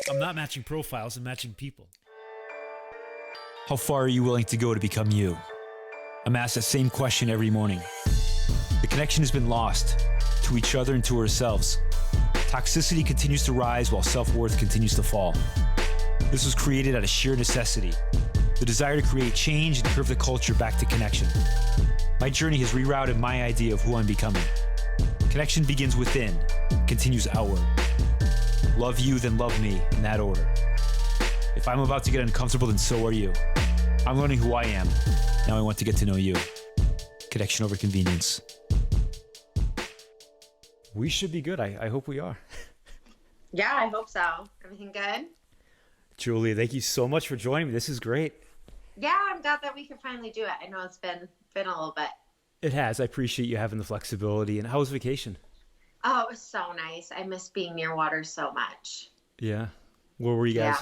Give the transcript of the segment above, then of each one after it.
I'm not matching profiles, I'm matching people. How far are you willing to go to become you? I'm asked that same question every morning. The connection has been lost to each other and to ourselves. Toxicity continues to rise while self-worth continues to fall. This was created out of sheer necessity, the desire to create change and curve the culture back to connection. My journey has rerouted my idea of who I'm becoming. Connection begins within, continues outward. Love you, then love me, in that order. If I'm about to get uncomfortable, then so are you. I'm learning who I am. Now I want to get to know you. Connection over convenience. We should be good. I hope we are. Yeah, I hope so. Everything good? Julia, thank you so much for joining me. This is great. Yeah, I'm glad that we could finally do it. I know it's been a little bit. It has. I appreciate you having the flexibility. And how was vacation? Oh, it was so nice. I miss being near water so much. Yeah. Where were you guys?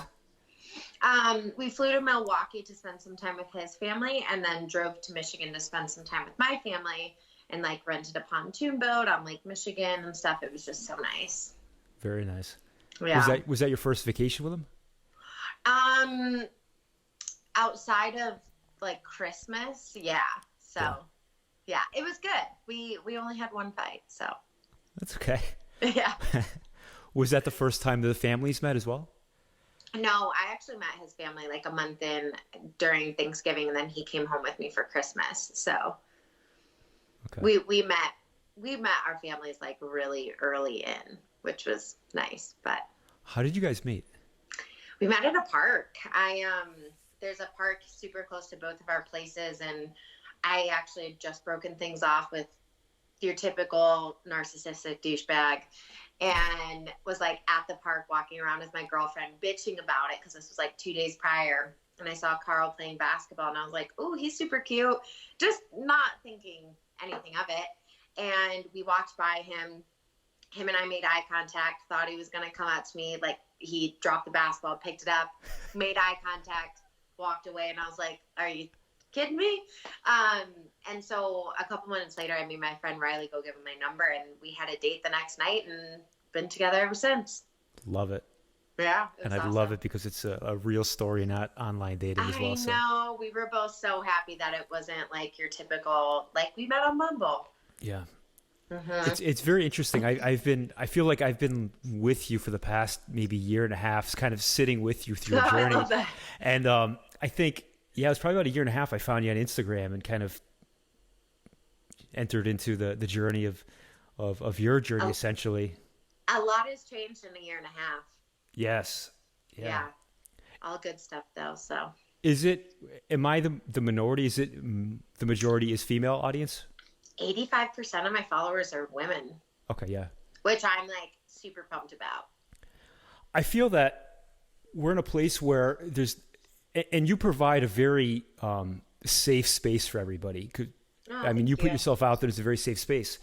Yeah. We flew to Milwaukee to spend some time with his family and then drove to Michigan to spend some time with my family and like rented a pontoon boat on Lake Michigan and stuff. It was just so nice. Very nice. Yeah. Was that your first vacation with him? Outside of like Christmas, yeah. So yeah, it was good. We only had one fight, so that's okay. Yeah. Was that the first time the families met as well? No, I actually met his family like a month in during Thanksgiving, and then he came home with me for Christmas. So okay. we met our families like really early in, which was nice. But how did you guys meet? We met at a park. There's a park super close to both of our places, and I actually had just broken things off with your typical narcissistic douchebag and was like at the park walking around as my girlfriend bitching about it because this was like 2 days prior, and I saw Carl playing basketball and I was like, oh, he's super cute, just not thinking anything of it. And we walked by him and I made eye contact, thought he was going to come out to me, like he dropped the basketball, picked it up, made eye contact, walked away, and I was like, are you kidding me? And so a couple minutes later, I made my friend Riley go give him my number, and we had a date the next night and been together ever since. Love it. Yeah. And I love it because it's a real story, not online dating as well. I know. We were both so happy that it wasn't like your typical, like we met on Bumble. Yeah. Mm-hmm. It's very interesting. I feel like I've been with you for the past maybe year and a half, kind of sitting with you through your journey. I love that. And I think, it was probably about a year and a half I found you on Instagram and kind of entered into the journey of your journey, essentially. A lot has changed in a year and a half. Yes. Yeah. All good stuff though. So am I the minority? Is it the majority is female audience? 85% of my followers are women. Okay. Yeah. Which I'm like super pumped about. I feel that we're in a place where and you provide a very safe space for everybody. You put yourself out there as a very safe space.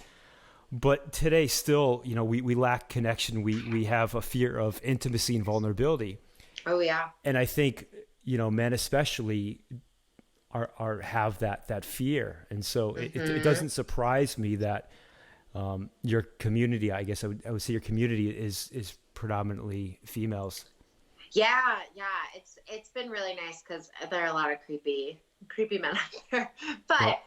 But today still, we lack connection. We have a fear of intimacy and vulnerability. Oh, yeah. And I think, men especially have that fear. And so it doesn't surprise me that your community, I guess I would say your community is predominantly females. Yeah. It's been really nice because there are a lot of creepy men out there. But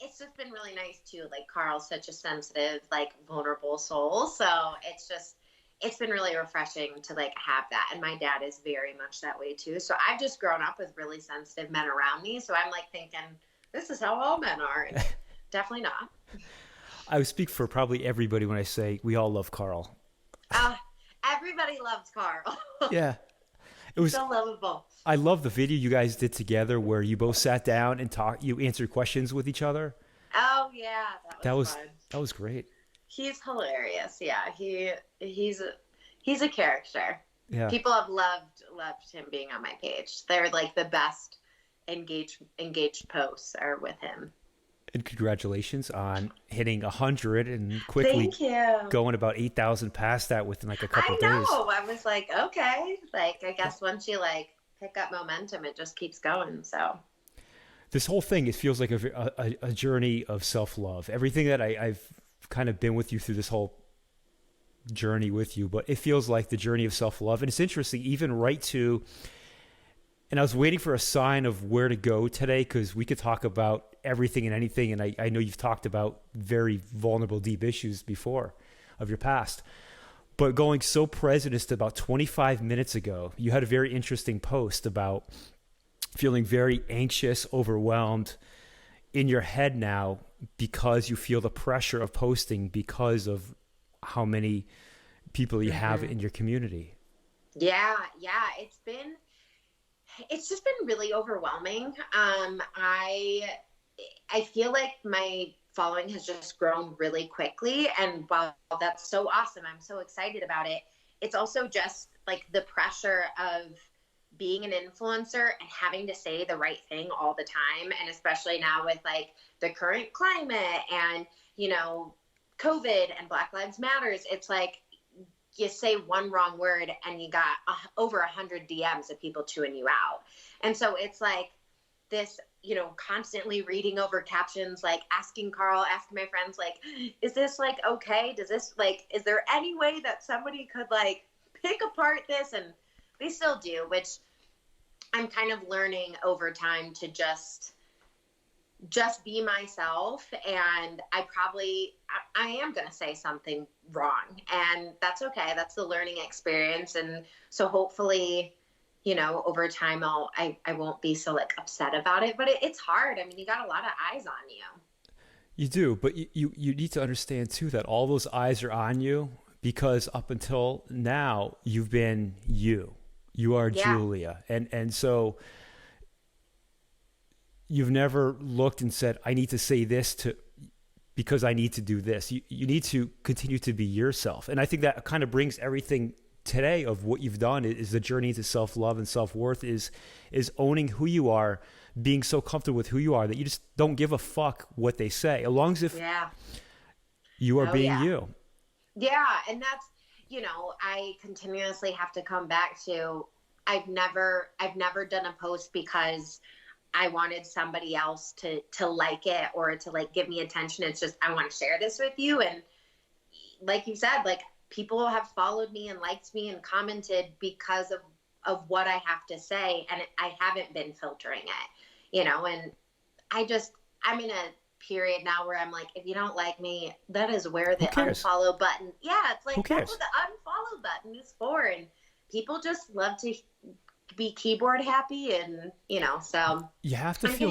it's just been really nice too. Like Carl's such a sensitive, like vulnerable soul. So it's been really refreshing to like have that. And my dad is very much that way too. So I've just grown up with really sensitive men around me. So I'm like thinking, this is how all men are. And definitely not. I would speak for probably everybody when I say we all love Carl. Everybody loves Carl. Yeah. It was so lovable. I love the video you guys did together where you both sat down and you answered questions with each other. Oh yeah. That was fun. That was great. He's hilarious. Yeah. He's a character. Yeah. People have loved him being on my page. They're like the best engaged posts are with him. And congratulations on hitting 100 and quickly going about 8,000 past that within like a couple of days. I know. I was like, okay. Like, I guess once you like pick up momentum, it just keeps going. So this whole thing, it feels like a journey of self-love. Everything that I've kind of been with you through this whole journey with you, but it feels like the journey of self-love. And it's interesting, even right to, and I was waiting for a sign of where to go today, because we could talk about everything and anything. And I know you've talked about very vulnerable, deep issues before of your past. But going so present as to about 25 minutes ago, you had a very interesting post about feeling very anxious, overwhelmed in your head now because you feel the pressure of posting because of how many people you have in your community. Yeah. It's just been really overwhelming. I feel like my following has just grown really quickly. And while that's so awesome, I'm so excited about it. It's also just like the pressure of being an influencer and having to say the right thing all the time. And especially now with like the current climate and, you know, COVID and Black Lives Matters, it's like you say one wrong word and you got over 100 DMs of people chewing you out. And so it's like this, you know, constantly reading over captions, like asking my friends, like, is this like, okay? Does this like, is there any way that somebody could like pick apart this? And they still do, which I'm kind of learning over time to just be myself. And I am going to say something wrong, and that's okay. That's the learning experience. And so hopefully, you know, over time, I won't be so like upset about it, but it's hard. I mean, you got a lot of eyes on you. You do, but you need to understand too, that all those eyes are on you because up until now, you've been you. You are Julia. And so you've never looked and said, I need to say this because I need to do this. You need to continue to be yourself. And I think that kind of brings everything today of what you've done is the journey to self-love and self-worth is owning who you are, being so comfortable with who you are that you just don't give a fuck what they say, as long as if you are being you. Yeah. And that's, you know, I continuously have to come back to, I've never done a post because I wanted somebody else to like it or to like give me attention. It's just, I want to share this with you. And like you said, like people have followed me and liked me and commented because of what I have to say. And I haven't been filtering it, you know, and I'm in a period now where I'm like, if you don't like me, that is where the unfollow button. Yeah. It's like, that's what the unfollow button is for. And people just love to be keyboard happy. And, you know, so you have to feel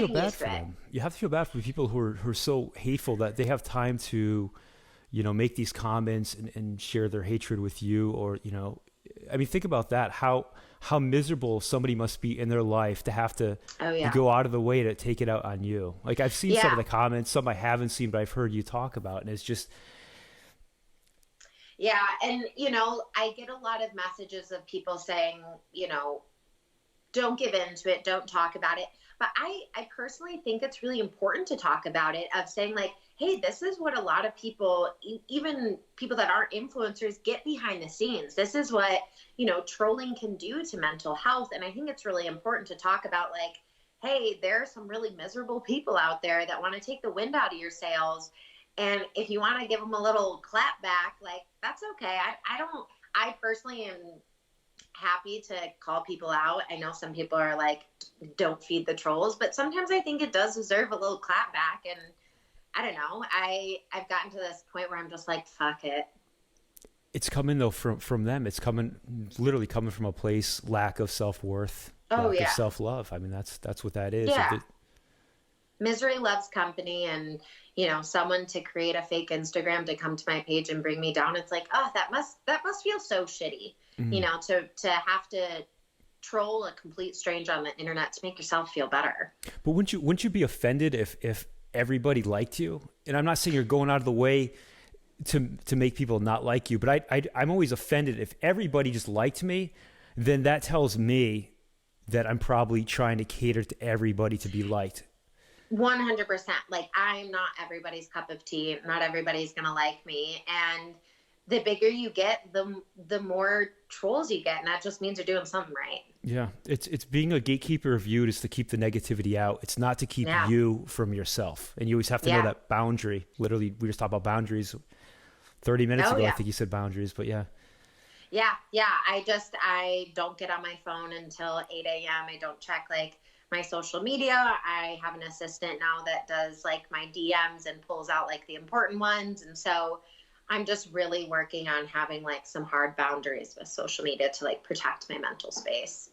bad for them. You have to feel bad for people who are so hateful that they have time to, you know, make these comments and share their hatred with you. Or, you know, I mean, think about that. How miserable somebody must be in their life to have to go out of the way to take it out on you. Like I've seen some of the comments, some I haven't seen, but I've heard you talk about, and it's just. Yeah. And, you know, I get a lot of messages of people saying, you know, don't give into it. Don't talk about it. But I personally think it's really important to talk about it, of saying like, hey, this is what a lot of people, even people that aren't influencers, get behind the scenes. This is what, you know, trolling can do to mental health. And I think it's really important to talk about like, hey, there are some really miserable people out there that want to take the wind out of your sails. And if you want to give them a little clap back, like, that's okay. I personally am happy to call people out. I know some people are like, don't feed the trolls, but sometimes I think it does deserve a little clap back. And I don't know. I've gotten to this point where I'm just like, fuck it. It's coming though from them. It's literally coming from a place, lack of self-worth, lack of self-love. I mean, that's what that is. Yeah. Misery loves company, and, you know, someone to create a fake Instagram to come to my page and bring me down. It's like, oh, that must feel so shitty, you know, to have to troll a complete stranger on the internet to make yourself feel better. But wouldn't you be offended if everybody liked you? And I'm not saying you're going out of the way to make people not like you, but I'm always offended if everybody just liked me, then that tells me that I'm probably trying to cater to everybody to be liked. 100%. Like, I'm not everybody's cup of tea. Not everybody's going to like me. And the bigger you get, the more trolls you get. And that just means you're doing something right. Yeah. It's being a gatekeeper of you is to keep the negativity out. It's not to keep you from yourself. And you always have to know that boundary. Literally, we just talked about boundaries. 30 minutes Oh, ago, I yeah. think you said boundaries, but yeah. Yeah. I don't get on my phone until 8 a.m. I don't check like my social media. I have an assistant now that does like my DMs and pulls out like the important ones. And so I'm just really working on having like some hard boundaries with social media to like protect my mental space.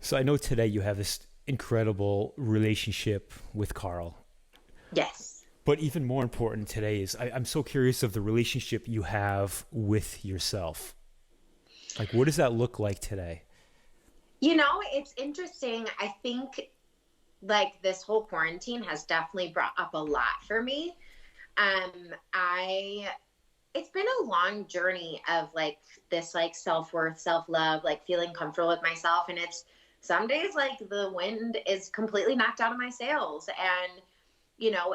So I know today you have this incredible relationship with Carl. Yes. But even more important today is I'm so curious of the relationship you have with yourself. Like, what does that look like today? You know, it's interesting. I think like this whole quarantine has definitely brought up a lot for me. It's been a long journey of like this, like self-worth, self-love, like feeling comfortable with myself. And it's some days like the wind is completely knocked out of my sails. And, you know,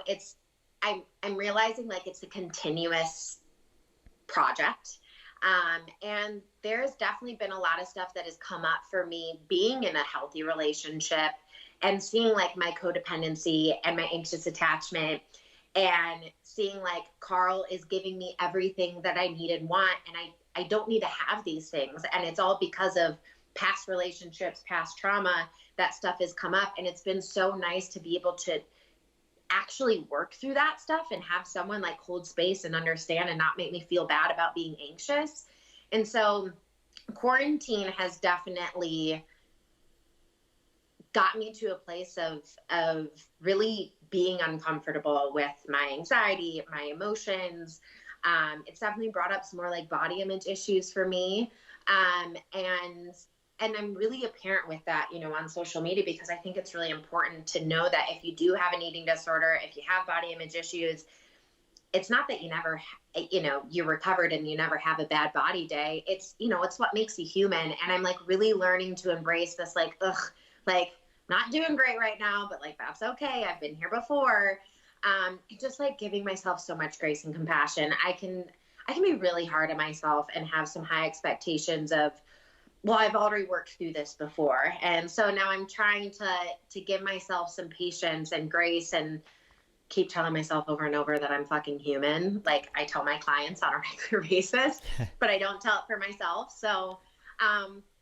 I'm realizing like it's a continuous project. And there's definitely been a lot of stuff that has come up for me being in a healthy relationship and seeing like my codependency and my anxious attachment and seeing like Carl is giving me everything that I need and want. And I don't need to have these things. And it's all because of past relationships, past trauma, that stuff has come up. And it's been so nice to be able to actually work through that stuff and have someone like hold space and understand and not make me feel bad about being anxious. And so quarantine has definitely got me to a place of really being uncomfortable with my anxiety, my emotions. It's definitely brought up some more like body image issues for me. And I'm really apparent with that, you know, on social media, because I think it's really important to know that if you do have an eating disorder, if you have body image issues, it's not that you never, you know, you're recovered and you never have a bad body day. It's, you know, it's what makes you human. And I'm like really learning to embrace this, like, like not doing great right now, but like, that's okay. I've been here before. Just like giving myself so much grace and compassion. I can be really hard on myself and have some high expectations of, well, I've already worked through this before. And so now I'm trying to give myself some patience and grace and keep telling myself over and over that I'm fucking human. Like I tell my clients on a regular basis, but I don't tell it for myself. So,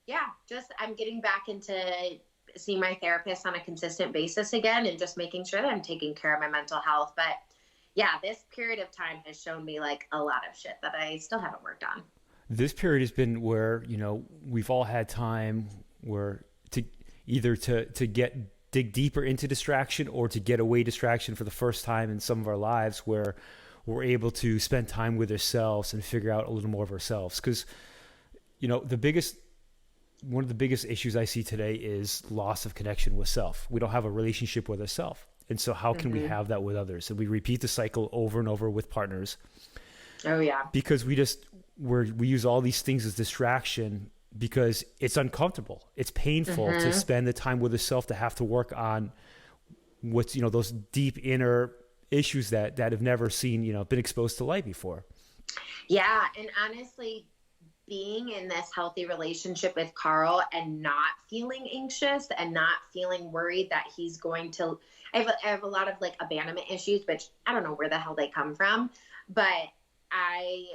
yeah, just I'm getting back into seeing my therapist on a consistent basis again and just making sure that I'm taking care of my mental health. But yeah, this period of time has shown me like a lot of shit that I still haven't worked on. This period has been where, you know, we've all had time where to either to dig deeper into distraction or to get away distraction for the first time in some of our lives, where we're able to spend time with ourselves and figure out a little more of ourselves. Because, you know, one of the biggest issues I see today is loss of connection with self. We don't have a relationship with ourselves. And so how can we have that with others? And we repeat the cycle over and over with partners. Oh yeah. Because we use all these things as distraction because it's uncomfortable. It's painful to spend the time with yourself, to have to work on what's, you know, those deep inner issues that have never seen, you know, been exposed to light before. Yeah. And honestly, being in this healthy relationship with Carl and not feeling anxious and not feeling worried that he's going to, I have a lot of like abandonment issues, which I don't know where the hell they come from, but I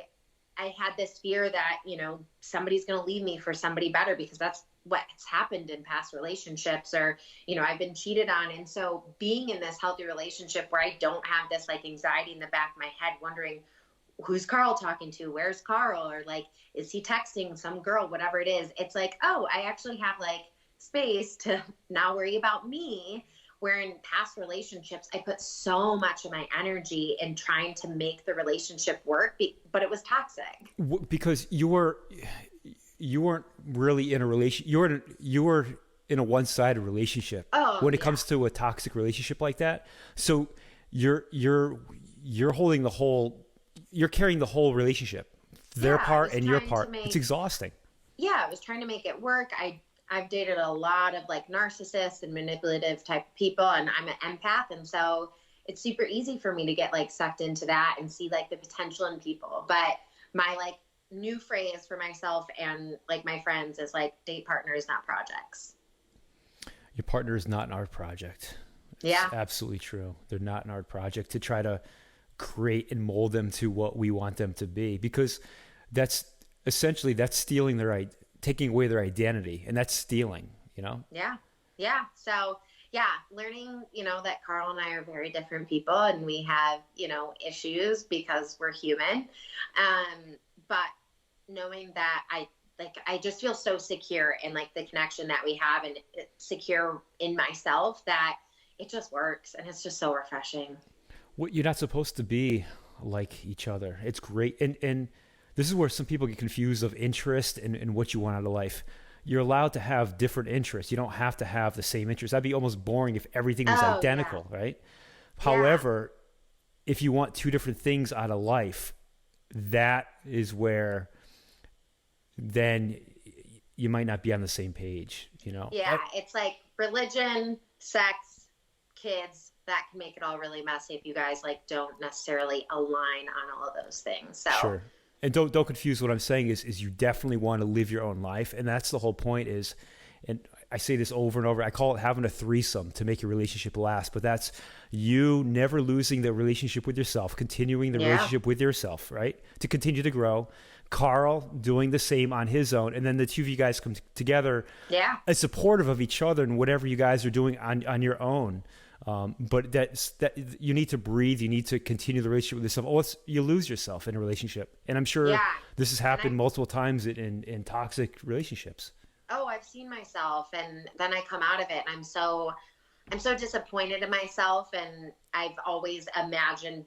had this fear that, you know, somebody's going to leave me for somebody better, because that's what's happened in past relationships, or, you know, I've been cheated on. And so being in this healthy relationship where I don't have this like anxiety in the back of my head, wondering who's Carl talking to? Where's Carl? Or like, is he texting some girl, whatever it is? It's like, oh, I actually have like space to now worry about me. Where in past relationships, I put so much of my energy in trying to make the relationship work, but it was toxic. Because you weren't really in a relation. You were in a one-sided relationship. When it comes to a toxic relationship like that, so you're holding the whole. You're carrying the whole relationship, their part and your part. It's exhausting. Yeah, I was trying to make it work. I've dated a lot of like narcissists and manipulative type people, and I'm an empath. And so it's super easy for me to get like sucked into that and see like the potential in people. But my like new phrase for myself and like my friends is like, date partners, not projects. Your partner is not an art project. It's absolutely true. They're not an art project to try to create and mold them to what we want them to be, because that's stealing taking away their identity, and that's stealing, you know? Yeah. Yeah. So yeah, learning, that Carl and I are very different people, and we have, issues because we're human. But knowing that I just feel so secure in like the connection that we have, and secure in myself, that it just works, and it's just so refreshing. Well, you're not supposed to be like each other. It's great. And this is where some people get confused of interest and what you want out of life. You're allowed to have different interests. You don't have to have the same interests. That'd be almost boring if everything was identical, right? Yeah. However, if you want two different things out of life, that is where then you might not be on the same page, Yeah, it's like religion, sex, kids, that can make it all really messy if you guys like don't necessarily align on all of those things. So sure. And don't confuse what I'm saying is you definitely want to live your own life. And that's the whole point is, and I say this over and over, I call it having a threesome to make your relationship last, but that's you never losing the relationship with yourself, continuing the relationship with yourself, right? To continue to grow. Carl doing the same on his own. And then the two of you guys come together as supportive of each other and whatever you guys are doing on your own. But that you need to breathe. You need to continue the relationship with yourself. You lose yourself in a relationship. And I'm sure this has happened multiple times in toxic relationships. Oh, I've seen myself, and then I come out of it, and I'm so disappointed in myself. And I've always imagined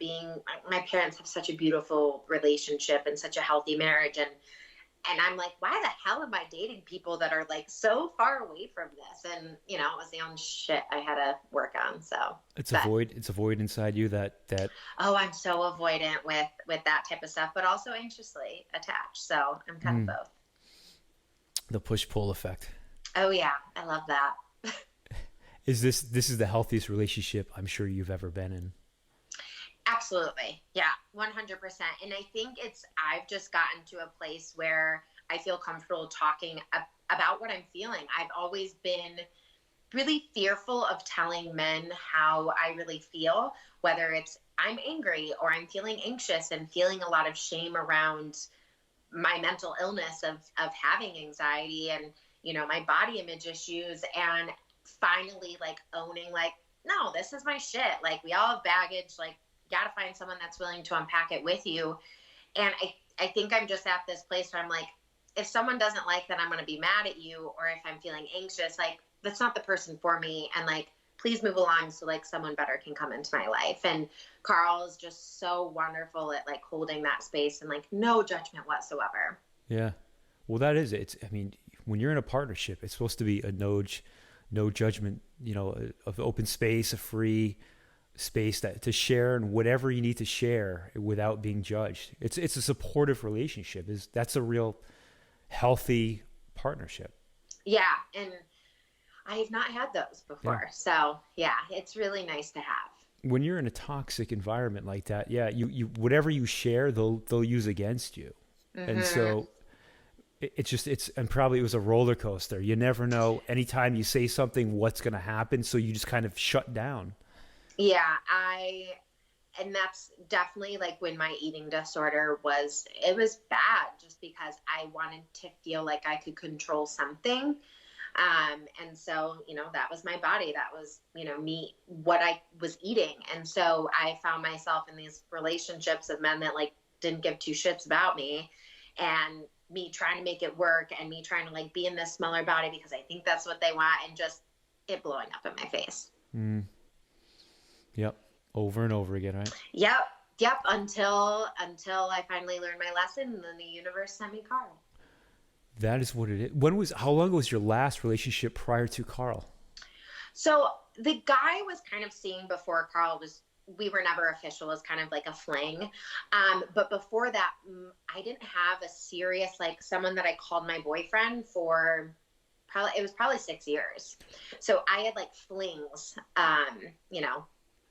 my parents have such a beautiful relationship and such a healthy marriage. And I'm like, why the hell am I dating people that are like so far away from this? And, it was the only shit I had to work on. So it's a void inside you that. Oh, I'm so avoidant with that type of stuff, but also anxiously attached. So I'm kind of both. The push-pull effect. Oh yeah. I love that. This is the healthiest relationship I'm sure you've ever been in. Absolutely. Yeah, 100%. And I think I've just gotten to a place where I feel comfortable talking about what I'm feeling. I've always been really fearful of telling men how I really feel, whether it's I'm angry or I'm feeling anxious and feeling a lot of shame around my mental illness of having anxiety and, my body image issues, and finally like owning like, no, this is my shit. Like we all have baggage, like, got to find someone that's willing to unpack it with you. And I think I'm just at this place where I'm like, if someone doesn't like that I'm going to be mad at you, or if I'm feeling anxious, like that's not the person for me. And like, please move along so like someone better can come into my life. And Carl is just so wonderful at like holding that space and like no judgment whatsoever. Yeah. Well, that is it. I mean, when you're in a partnership, it's supposed to be a no judgment, of open space, a free space to share and whatever you need to share without being judged. It's a supportive relationship. That's a real healthy partnership. Yeah. And I have not had those before. Yeah. So yeah, it's really nice to have. When you're in a toxic environment like that, you whatever you share, they'll use against you. Mm-hmm. And so and probably it was a roller coaster. You never know anytime you say something, what's going to happen. So you just kind of shut down. Yeah, and that's definitely like when my eating disorder it was bad just because I wanted to feel like I could control something. And so, that was my body. That was, me, what I was eating. And so I found myself in these relationships of men that like didn't give two shits about me, and me trying to make it work, and me trying to like be in this smaller body because I think that's what they want, and just it blowing up in my face. Mm. Yep. Over and over again, right? Yep. Until I finally learned my lesson, and then the universe sent me Carl. That is what it is. How long was your last relationship prior to Carl? So the guy I was kind of seeing before Carl we were never official, it was kind of like a fling. But before that, I didn't have a serious, like someone that I called my boyfriend for probably 6 years. So I had like flings,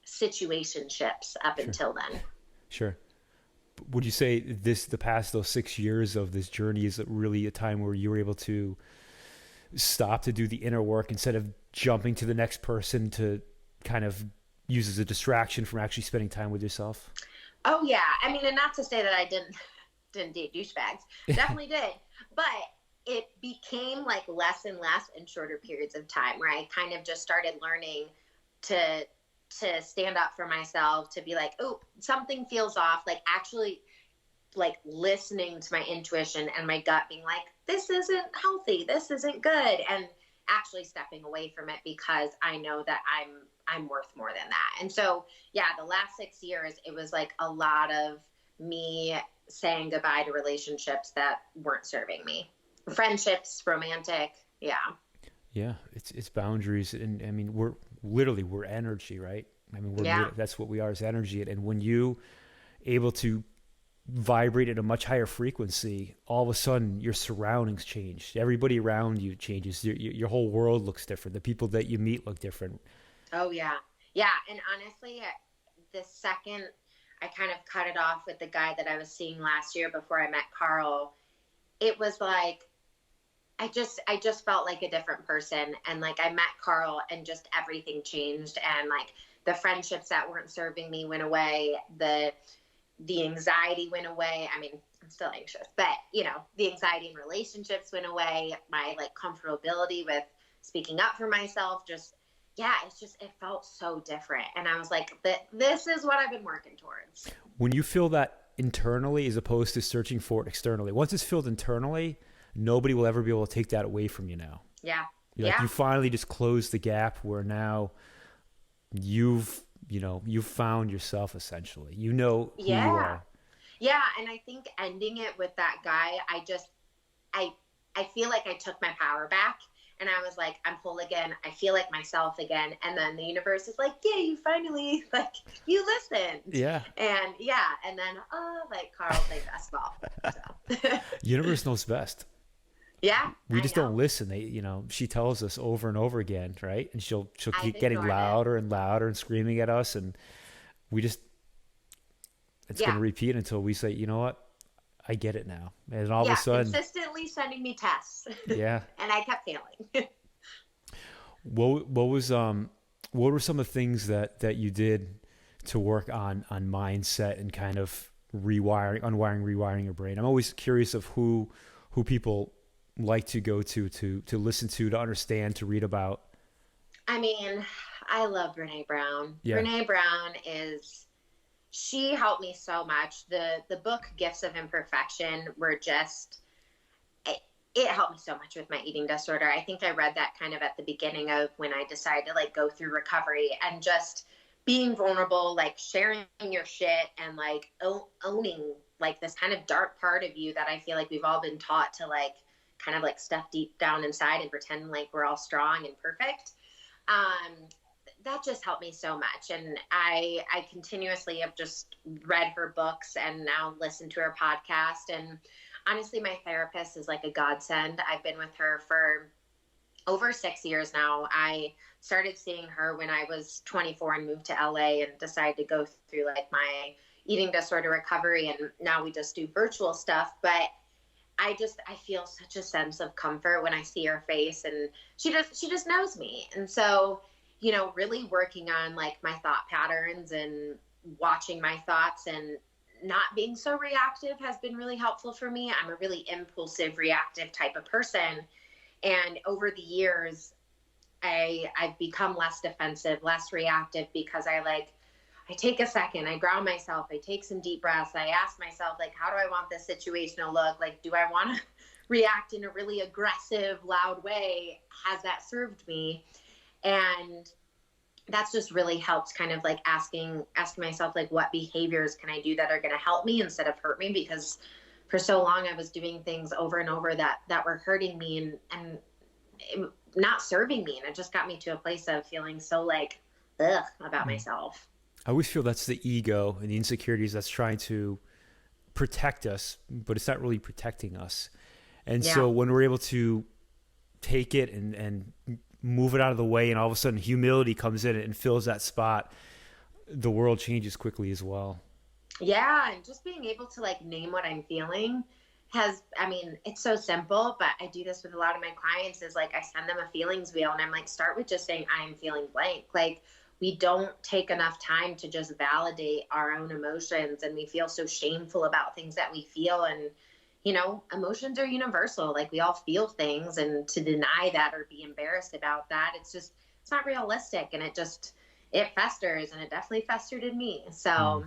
situationships up until then. Sure. Would you say those 6 years of this journey is really a time where you were able to stop to do the inner work instead of jumping to the next person to kind of use as a distraction from actually spending time with yourself? Oh yeah. I mean, and not to say that I didn't date douchebags. Definitely did. But it became like less and less in shorter periods of time, where I kind of just started learning to stand up for myself, to be like, oh, something feels off, like actually like listening to my intuition and my gut being like, this isn't healthy, this isn't good, and actually stepping away from it because I know that I'm worth more than that. And so, yeah, the last 6 years, it was like a lot of me saying goodbye to relationships that weren't serving me. Friendships, romantic. Yeah. Yeah. It's boundaries. And I mean, we're energy, right? I mean, that's what we are, is energy. And when you able to vibrate at a much higher frequency, all of a sudden your surroundings change. Everybody around you changes. Your whole world looks different. The people that you meet look different. Oh yeah. Yeah. And honestly, the second I kind of cut it off with the guy that I was seeing last year before I met Carl, it was like, I just felt like a different person. And like I met Carl and just everything changed. And like the friendships that weren't serving me went away. The anxiety went away. I mean, I'm still anxious, but you know, the anxiety in relationships went away. My like comfortability with speaking up for myself, just, yeah, it felt so different. And I was like, this is what I've been working towards. When you feel that internally as opposed to searching for it externally, once it's filled internally, nobody will ever be able to take that away from you now. Yeah. Like you finally just closed the gap where now you've found yourself essentially. You know who you are. Yeah. And I think ending it with that guy, I feel like I took my power back. And I was like, I'm whole again. I feel like myself again. And then the universe is like, yeah, you finally, like, you listened. Yeah. And yeah. And then, like Carl played basketball. So. Universe knows best. Yeah. We just don't listen. She tells us over and over again, right? And she'll keep getting louder and louder and screaming at us. And it's going to repeat until we say, you know what? I get it now. And all of a sudden, consistently sending me tests. Yeah. And I kept failing. What were some of the things that you did to work on mindset and kind of rewiring your brain? I'm always curious of who people like to go to listen to understand, to read about. I mean, I love Brené Brown. Yeah. Brené Brown she helped me so much. The book Gifts of Imperfection were just, it helped me so much with my eating disorder. I think I read that kind of at the beginning of when I decided to like go through recovery, and just being vulnerable, like sharing your shit and like owning like this kind of dark part of you that I feel like we've all been taught to like kind of like stuff deep down inside and pretend like we're all strong and perfect. That just helped me so much. And I continuously have just read her books and now listen to her podcast. And honestly, my therapist is like a godsend. I've been with her for over 6 years now. I started seeing her when I was 24 and moved to LA and decided to go through like my eating disorder recovery. And now we just do virtual stuff. But I feel such a sense of comfort when I see her face, and she just knows me. And so, really working on like my thought patterns and watching my thoughts and not being so reactive has been really helpful for me. I'm a really impulsive, reactive type of person. And over the years, I've become less defensive, less reactive, because I take a second, I ground myself, I take some deep breaths, I ask myself, like, how do I want this situation to look? Like, do I want to react in a really aggressive, loud way? Has that served me? And that's just really helped kind of like asking myself, like, what behaviors can I do that are going to help me instead of hurt me? Because for so long I was doing things over and over that were hurting me and not serving me. And it just got me to a place of feeling so like, ugh, about myself. I always feel that's the ego and the insecurities that's trying to protect us, but it's not really protecting us. And so when we're able to take it and move it out of the way, and all of a sudden humility comes in and fills that spot, the world changes quickly as well. Yeah. And just being able to like name what I'm feeling it's so simple, but I do this with a lot of my clients, is like, I send them a feelings wheel and I'm like, start with just saying, I am feeling blank. Like, we don't take enough time to just validate our own emotions, and we feel so shameful about things that we feel. And, you know, emotions are universal. Like, we all feel things, and to deny that or be embarrassed about that, it's not realistic. And it festers, and it definitely festered in me. So,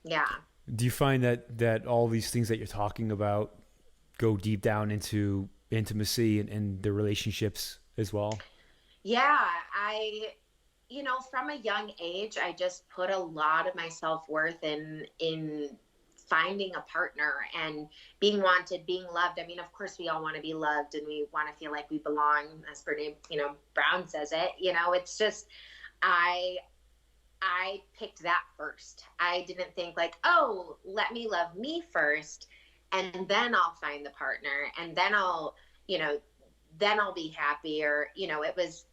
yeah. Do you find that all these things that you're talking about go deep down into intimacy and the relationships as well? Yeah, you know, from a young age, I just put a lot of my self-worth in finding a partner and being wanted, being loved. I mean, of course, we all want to be loved, and we want to feel like we belong, as Brene, you know, Brown says it. You know, it's just, I picked that first. I didn't think like, oh, let me love me first, and then I'll find the partner, and then I'll be happy. Or, you know, it was,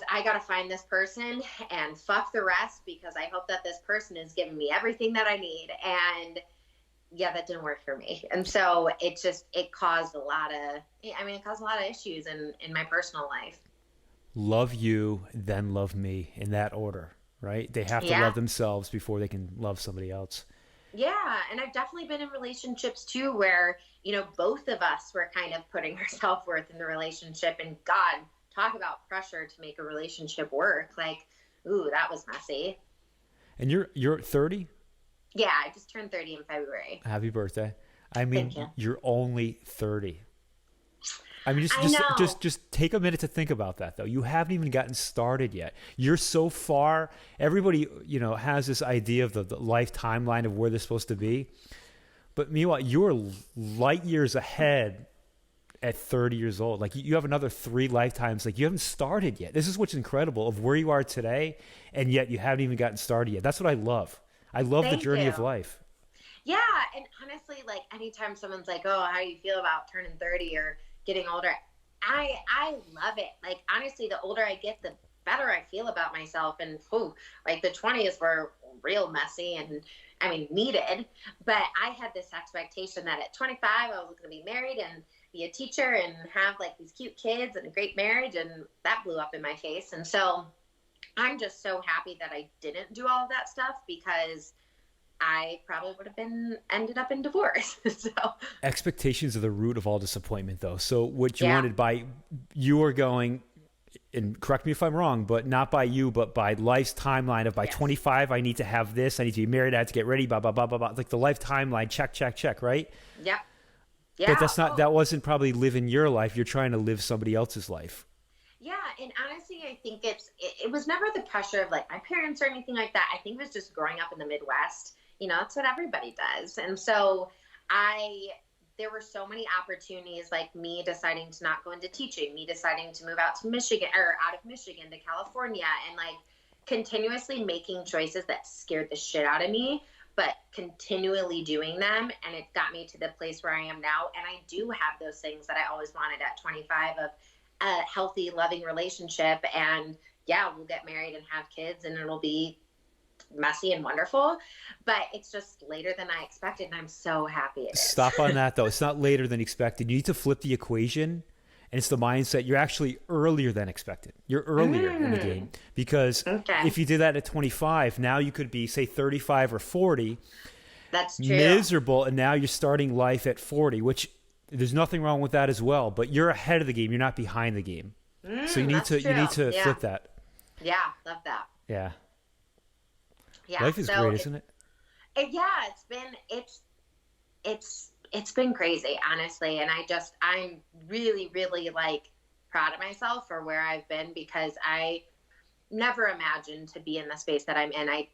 I got to find this person and fuck the rest, because I hope that this person is giving me everything that I need. And yeah, that didn't work for me. And so it caused a lot of issues in my personal life. Love you, then love me, in that order, right? They have to love themselves before they can love somebody else. Yeah. And I've definitely been in relationships too, where, you know, both of us were kind of putting our self-worth in the relationship, and God, talk about pressure to make a relationship work. Like, ooh, that was messy. And you're 30? Yeah, I just turned 30 in February. Happy birthday. I mean, Thank you. You're only 30. I mean, just take a minute to think about that, though. You haven't even gotten started yet. You're so far. Everybody, you know, has this idea of the life timeline of where they're supposed to be. But meanwhile, you're light years ahead at 30 years old. Like, you have another 3 lifetimes. Like, you haven't started yet. This is what's incredible of where you are today, and yet you haven't even gotten started yet. That's what I love. I love the journey of life. Yeah, and honestly, like, anytime someone's like, oh, how do you feel about turning 30 or getting older, I love it. Like, honestly, the older I get, the better I feel about myself. And like, the 20s were real messy and, I mean, needed. But I had this expectation that at 25, I was going to be married and be a teacher and have like these cute kids and a great marriage, and that blew up in my face. And so I'm just so happy that I didn't do all of that stuff, because I probably would have ended up in divorce. So expectations are the root of all disappointment, though. So what you wanted, you were going, and correct me if I'm wrong, but not by you, but by life's timeline of by 25, I need to have this, I need to be married, I have to get ready, blah, blah, blah, blah, blah. Like the life timeline, check, right? Yep. Yeah. But that wasn't probably living your life. You're trying to live somebody else's life. Yeah. And honestly, I think it was never the pressure of like my parents or anything like that. I think it was just growing up in the Midwest. You know, that's what everybody does. And so there were so many opportunities, like me deciding to not go into teaching, me deciding to move out of Michigan to California, and like continuously making choices that scared the shit out of me, but continually doing them. And it got me to the place where I am now. And I do have those things that I always wanted at 25 of a healthy, loving relationship. And yeah, we'll get married and have kids, and it'll be messy and wonderful, but it's just later than I expected, and I'm so happy it is. Stop on that, though. It's not later than expected. You need to flip the equation, and it's the mindset. You're actually earlier than expected. You're earlier in the game, because if you did that at 25, now you could be, say, 35 or 40. That's true. Miserable, and now you're starting life at 40, which there's nothing wrong with that as well, but you're ahead of the game. You're not behind the game. So you need to flip that. Yeah, love that. Yeah. Yeah, life is great, isn't it? It's been crazy, honestly. And I'm really, really like proud of myself for where I've been, because I never imagined to be in the space that I'm in. I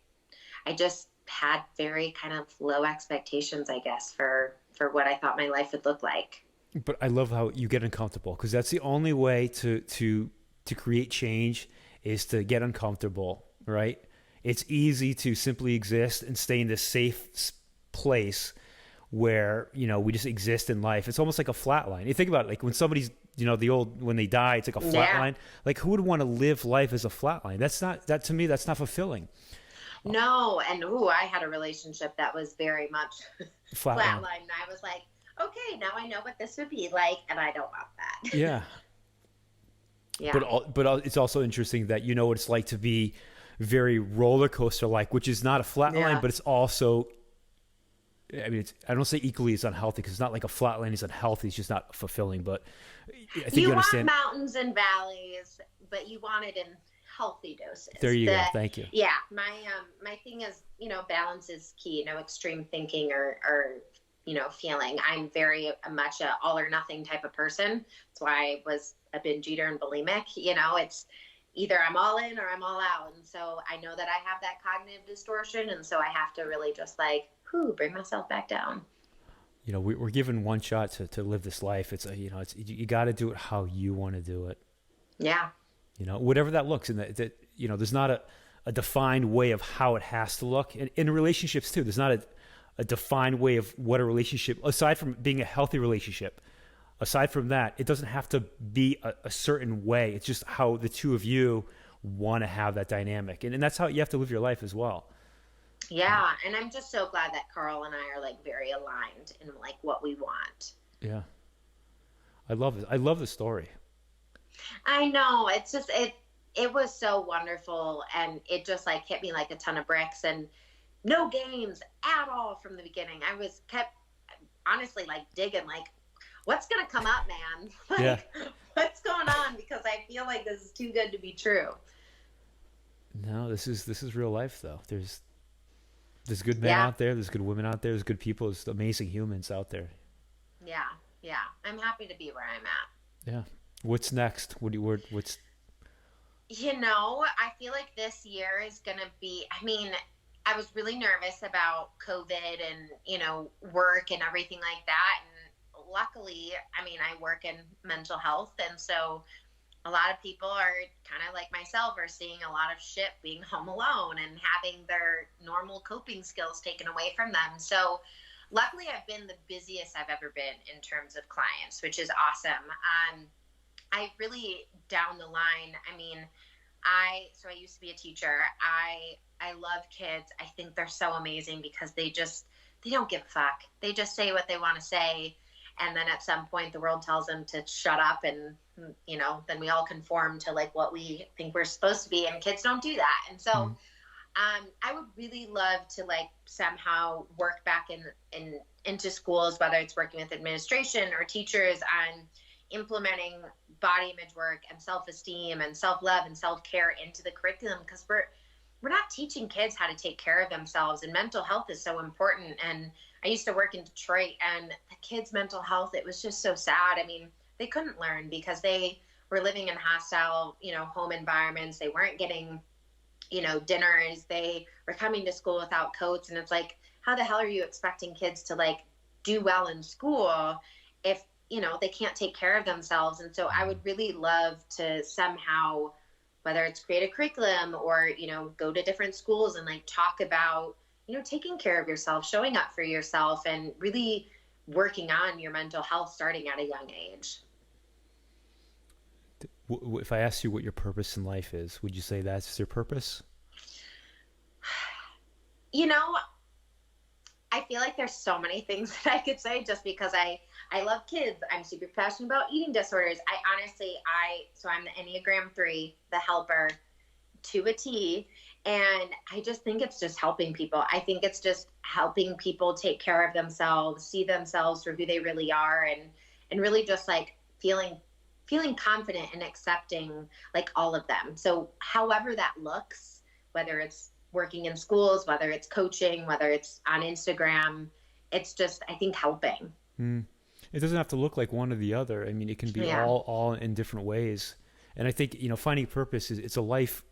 just had very kind of low expectations, I guess, for what I thought my life would look like. But I love how you get uncomfortable, because that's the only way to create change is to get uncomfortable, right? It's easy to simply exist and stay in this safe place where, you know, we just exist in life. It's almost like a flat line. You think about it, like when somebody's, you know, when they die, it's like a flat line. Like, who would want to live life as a flat line? To me, that's not fulfilling. No. And I had a relationship that was very much flat line. And I was like, okay, now I know what this would be like, and I don't want that. Yeah. Yeah. But it's also interesting that you know what it's like to be very roller coaster like, which is not a flat line, but it's also, I mean, I don't say equally as unhealthy, because it's not like a flat line is unhealthy. It's just not fulfilling. But I think you understand. Want mountains and valleys, but you want it in healthy doses. There you go. Thank you. Yeah. My thing is, balance is key. No extreme thinking or feeling. I'm very much a all or nothing type of person. That's why I was a binge eater and bulimic. It's either I'm all in or I'm all out. And so I know that I have that cognitive distortion. And so I have to really just bring myself back down. We're given one shot to live this life. It's you got to do it how you want to do it. Yeah. Whatever that looks, and that there's not a defined way of how it has to look. And in relationships too, there's not a defined way of what a relationship, aside from being a healthy relationship. Aside from that, it doesn't have to be a certain way. It's just how the two of you want to have that dynamic. And that's how you have to live your life as well. Yeah. And I'm just so glad that Carl and I are very aligned in what we want. Yeah. I love it. I love the story. I know. It's just, it was so wonderful. And it just hit me like a ton of bricks, and no games at all from the beginning. I was kept honestly digging, what's going to come up, man? What's going on? Because I feel like this is too good to be true. No, this is real life though. There's good men out there. There's good women out there. There's good people. There's amazing humans out there. Yeah. Yeah. I'm happy to be where I'm at. Yeah. What's next? What's? I feel like this year is going to be, I was really nervous about COVID and, work and everything like that. And luckily, I work in mental health. And so a lot of people are kind of like myself, are seeing a lot of shit being home alone and having their normal coping skills taken away from them. So luckily I've been the busiest I've ever been in terms of clients, which is awesome. I really down the line, I used to be a teacher. I love kids. I think they're so amazing because they don't give a fuck. They just say what they want to say. And then at some point the world tells them to shut up, and, then we all conform to what we think we're supposed to be, and kids don't do that. And so, I would really love to somehow work back into schools, whether it's working with administration or teachers on implementing body image work and self-esteem and self-love and self-care into the curriculum, because we're not teaching kids how to take care of themselves, and mental health is so important. And I used to work in Detroit, and the kids' mental health, it was just so sad. They couldn't learn because they were living in hostile, home environments. They weren't getting, dinners. They were coming to school without coats. And it's how the hell are you expecting kids to do well in school if, they can't take care of themselves? And so I would really love to somehow, whether it's create a curriculum or, go to different schools and talk about, taking care of yourself, showing up for yourself, and really working on your mental health starting at a young age. If I asked you what your purpose in life is, would you say that's your purpose? I feel like there's so many things that I could say, just because I love kids. I'm super passionate about eating disorders. I'm the Enneagram 3, the helper to a T. And I just think it's just helping people. I think it's just helping people take care of themselves, see themselves for who they really are, and really just feeling confident and accepting all of them. So however that looks, whether it's working in schools, whether it's coaching, whether it's on Instagram, it's just, I think, helping. It doesn't have to look like one or the other. It can be all in different ways. And I think, finding purpose it's a life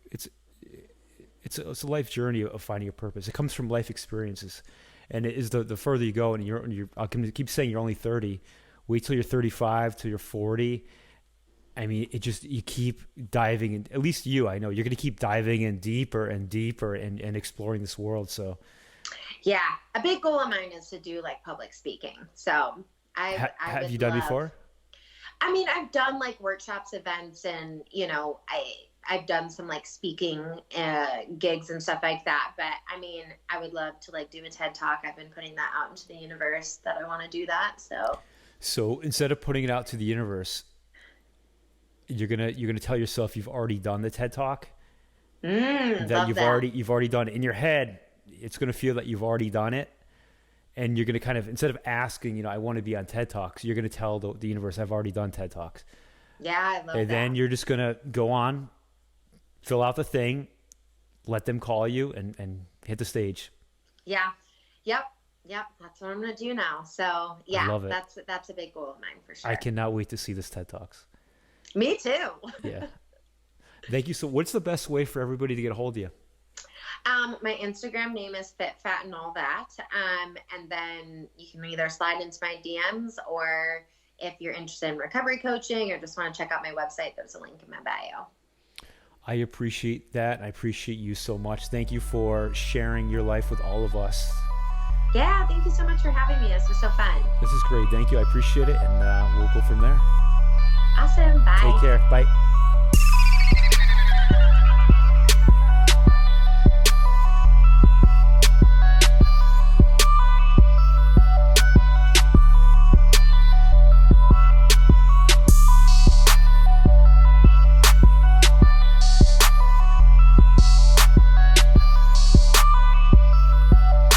journey of finding a purpose. It comes from life experiences. And it is the further you go, and you're I can keep saying you're only 30, wait till you're 35, till you're 40. You keep diving in. At least I know you're going to keep diving in deeper and deeper and exploring this world. So, yeah, a big goal of mine is to do public speaking. So have you done before? I've done workshops, events, and I've done some speaking gigs and stuff like that. But I would love to do a TED Talk. I've been putting that out into the universe that I want to do that. So instead of putting it out to the universe, you're gonna tell yourself you've already done the TED Talk, Love you've already done it. In your head, it's going to feel that you've already done it. And you're going to kind of, instead of asking, I want to be on TED Talks, you're going to tell the universe, I've already done TED Talks. Yeah, I love that. And then you're just going to go on, fill out the thing, let them call you, and hit the stage. Yeah. Yep. That's what I'm going to do now. So yeah, I love it. That's a big goal of mine for sure. I cannot wait to see this TED Talks. Me too. Yeah. Thank you. So what's the best way for everybody to get a hold of you? My Instagram name is Fit, Fat, and All That. And then you can either slide into my DMs, or if you're interested in recovery coaching or just want to check out my website, there's a link in my bio. I appreciate that. I appreciate you so much. Thank you for sharing your life with all of us. Yeah, thank you so much for having me. This was so fun. This is great. Thank you. I appreciate it. And we'll go from there. Awesome. Bye. Take care. Bye.